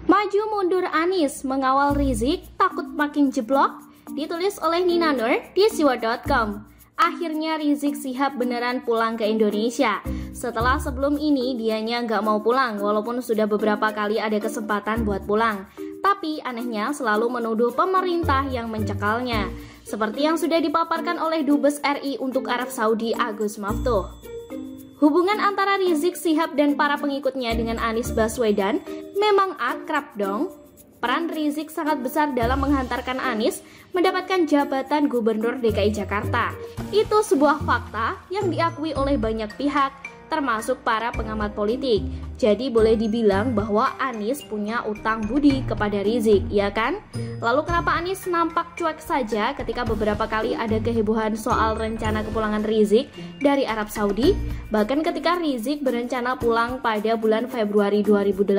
Maju mundur Anies mengawal Rizik takut makin jeblok, ditulis oleh Nina Nur di siwa.com. Akhirnya Rizik Syihab beneran pulang ke Indonesia. Setelah sebelum ini dianya nggak mau pulang walaupun sudah beberapa kali ada kesempatan buat pulang. Tapi anehnya selalu menuduh pemerintah yang mencekalnya. Seperti yang sudah dipaparkan oleh Dubes RI untuk Arab Saudi Agus Maftuh. Hubungan antara Rizik Syihab dan para pengikutnya dengan Anies Baswedan memang akrab dong. Peran Rizik sangat besar dalam menghantarkan Anies mendapatkan jabatan Gubernur DKI Jakarta. Itu sebuah fakta yang diakui oleh banyak pihak, termasuk para pengamat politik. Jadi boleh dibilang bahwa Anies punya utang budi kepada Rizik, ya kan? Lalu kenapa Anies nampak cuek saja ketika beberapa kali ada kehebohan soal rencana kepulangan Rizik dari Arab Saudi? Bahkan ketika Rizik berencana pulang pada bulan Februari 2018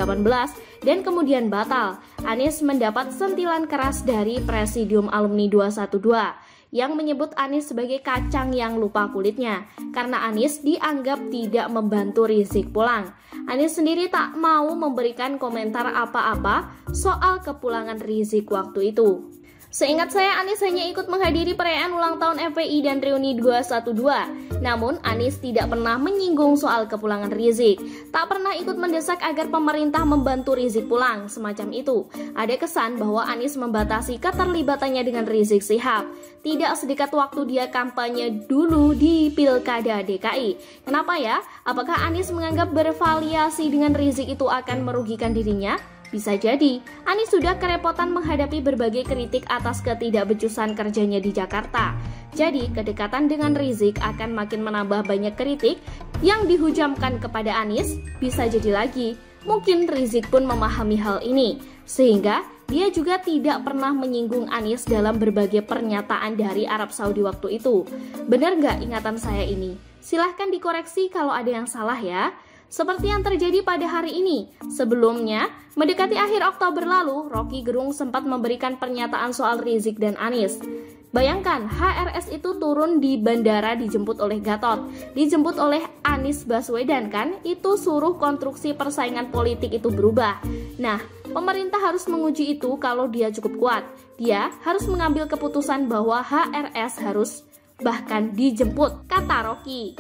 dan kemudian batal, Anies mendapat sentilan keras dari Presidium Alumni 212 yang menyebut Anies sebagai kacang yang lupa kulitnya karena Anies dianggap tidak membantu Rizik pulang. Anies sendiri tak mau memberikan komentar apa-apa soal kepulangan Rizik waktu itu. Seingat saya, Anies hanya ikut menghadiri perayaan ulang tahun FPI dan reuni 212. Namun, Anies tidak pernah menyinggung soal kepulangan Rizik. Tak pernah ikut mendesak agar pemerintah membantu Rizik pulang, semacam itu. Ada kesan bahwa Anies membatasi keterlibatannya dengan Rizik Syihab. Tidak sedikit waktu dia kampanye dulu di Pilkada DKI. Kenapa ya? Apakah Anies menganggap bervariasi dengan Rizik itu akan merugikan dirinya? Bisa jadi, Anies sudah kerepotan menghadapi berbagai kritik atas ketidakbecusan kerjanya di Jakarta. Jadi, kedekatan dengan Rizik akan makin menambah banyak kritik yang dihujamkan kepada Anies. Bisa jadi lagi, mungkin Rizik pun memahami hal ini, sehingga dia juga tidak pernah menyinggung Anies dalam berbagai pernyataan dari Arab Saudi waktu itu. Benar nggak ingatan saya ini? Silahkan dikoreksi kalau ada yang salah ya. Seperti yang terjadi pada hari ini. Sebelumnya, mendekati akhir Oktober lalu, Rocky Gerung sempat memberikan pernyataan soal Rizik dan Anies. Bayangkan, HRS itu turun di bandara dijemput oleh Gatot, dijemput oleh Anies Baswedan kan? Itu suruh konstruksi persaingan politik itu berubah. Nah, pemerintah harus menguji itu kalau dia cukup kuat. Dia harus mengambil keputusan bahwa HRS harus bahkan dijemput, kata Rocky.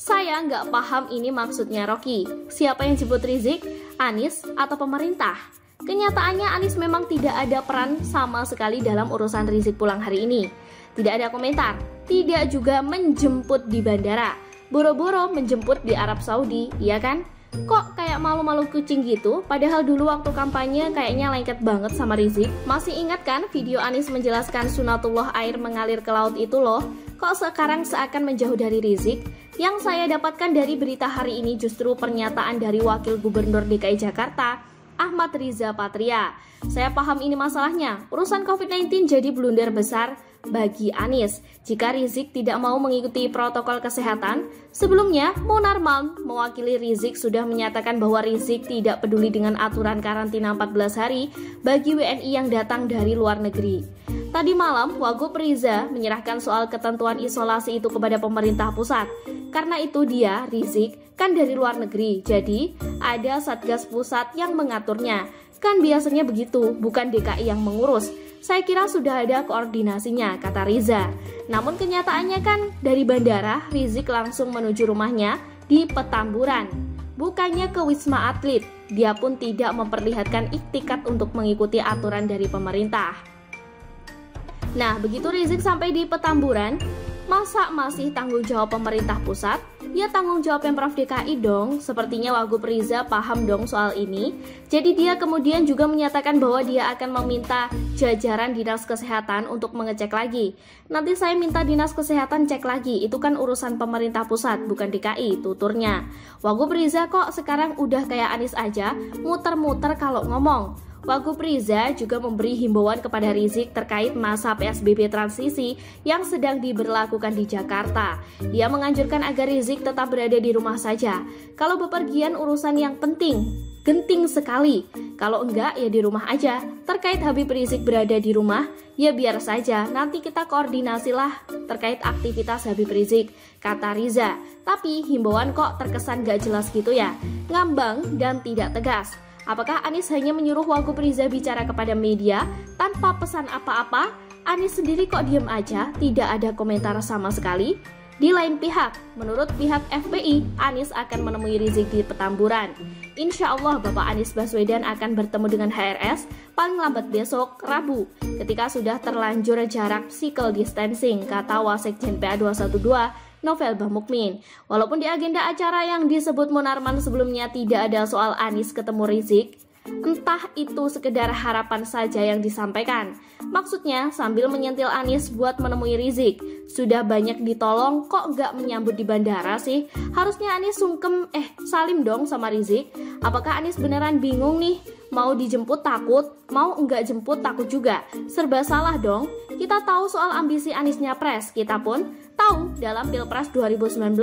Saya nggak paham ini maksudnya Rocky. Siapa yang jemput Rizik? Anies atau pemerintah? Kenyataannya Anies memang tidak ada peran sama sekali dalam urusan Rizik pulang hari ini. Tidak ada komentar, tidak juga menjemput di bandara. Boro-boro menjemput di Arab Saudi, iya kan? Kok kayak malu-malu kucing gitu? Padahal dulu waktu kampanye kayaknya lengket banget sama Rizik. Masih ingat kan video Anies menjelaskan sunatullah air mengalir ke laut itu loh? Kok sekarang seakan menjauh dari Rizik? Yang saya dapatkan dari berita hari ini justru pernyataan dari Wakil Gubernur DKI Jakarta, Ahmad Riza Patria. Saya paham ini masalahnya, urusan COVID-19 jadi blunder besar bagi Anies. Jika Rizik tidak mau mengikuti protokol kesehatan, sebelumnya Munarman mewakili Rizik sudah menyatakan bahwa Rizik tidak peduli dengan aturan karantina 14 hari bagi WNI yang datang dari luar negeri. Tadi malam, Wagub Riza menyerahkan soal ketentuan isolasi itu kepada pemerintah pusat. Karena itu dia, Rizik, kan dari luar negeri, jadi ada Satgas Pusat yang mengaturnya. Kan biasanya begitu, bukan DKI yang mengurus. Saya kira sudah ada koordinasinya, kata Riza. Namun kenyataannya kan dari bandara, Rizik langsung menuju rumahnya di Petamburan. Bukannya ke Wisma Atlet, dia pun tidak memperlihatkan iktikat untuk mengikuti aturan dari pemerintah. Nah, begitu Rizik sampai di Petamburan, masa masih tanggung jawab pemerintah pusat? Ya tanggung jawab Pemprov DKI dong. Sepertinya Wagub Riza paham dong soal ini. Jadi dia kemudian juga menyatakan bahwa dia akan meminta jajaran Dinas Kesehatan untuk mengecek lagi. Nanti saya minta Dinas Kesehatan cek lagi, itu kan urusan pemerintah pusat, bukan DKI, tuturnya. Wagub Riza kok sekarang udah kayak Anies aja, muter-muter kalau ngomong. Wagub Riza juga memberi himbauan kepada Rizik terkait masa PSBB transisi yang sedang diberlakukan di Jakarta. Dia menganjurkan agar Rizik tetap berada di rumah saja. Kalau bepergian urusan yang penting, genting sekali. Kalau enggak ya di rumah aja. Terkait Habib Rizik berada di rumah, ya biar saja, nanti kita koordinasilah terkait aktivitas Habib Rizik, kata Riza. Tapi himbauan kok terkesan gak jelas gitu ya, ngambang dan tidak tegas. Apakah Anies hanya menyuruh Wagub Riza bicara kepada media tanpa pesan apa-apa? Anies sendiri kok diem aja, tidak ada komentar sama sekali? Di lain pihak, menurut pihak FPI, Anies akan menemui Rizik di Petamburan. Insya Allah Bapak Anies Baswedan akan bertemu dengan HRS paling lambat besok, Rabu, ketika sudah terlanjur jarak physical distancing, kata Wasekjen PA 212, Novel Bamukmin. Walaupun di agenda acara yang disebut Munarman sebelumnya tidak ada soal Anies ketemu Rizik, entah itu sekedar harapan saja yang disampaikan. Maksudnya sambil menyentil Anies buat menemui Rizik. Sudah banyak ditolong kok gak menyambut di bandara sih? Harusnya Anies sungkem salim dong sama Rizik. Apakah Anies beneran bingung nih? Mau dijemput takut, mau enggak jemput takut juga. Serba salah dong. Kita tahu soal ambisi Anies nyapres, kita pun tahu dalam Pilpres 2019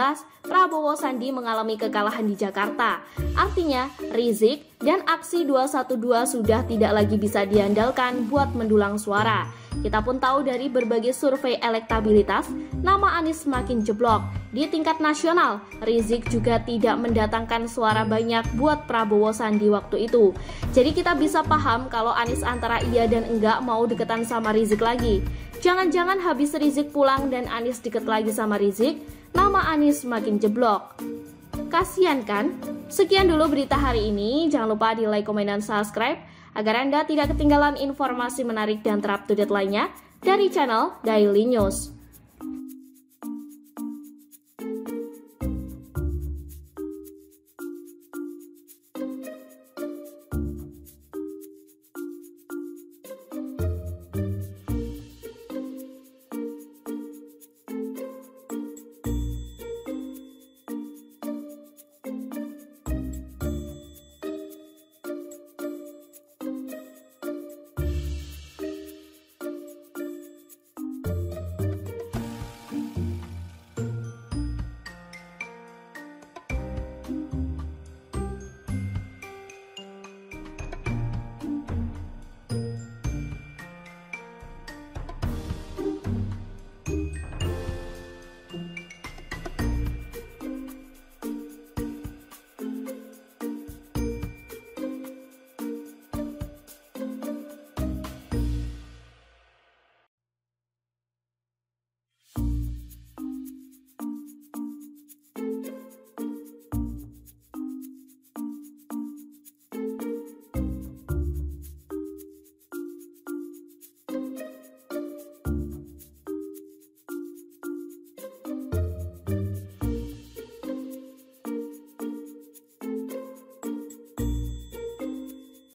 Prabowo Sandi mengalami kekalahan di Jakarta. Artinya Rizik dan aksi 212 sudah tidak lagi bisa diandalkan buat mendulang suara. Kita pun tahu dari berbagai survei elektabilitas, nama Anies semakin jeblok. Di tingkat nasional, Rizik juga tidak mendatangkan suara banyak buat Prabowo Sandi waktu itu. Jadi kita bisa paham kalau Anies antara iya dan enggak mau deketan sama Rizik lagi. Jangan-jangan habis Rizik pulang dan Anies deket lagi sama Rizik, nama Anies semakin jeblok. Kasian kan? Sekian dulu berita hari ini. Jangan lupa di like, komen, dan subscribe agar Anda tidak ketinggalan informasi menarik dan terupdate lainnya dari channel Daily News.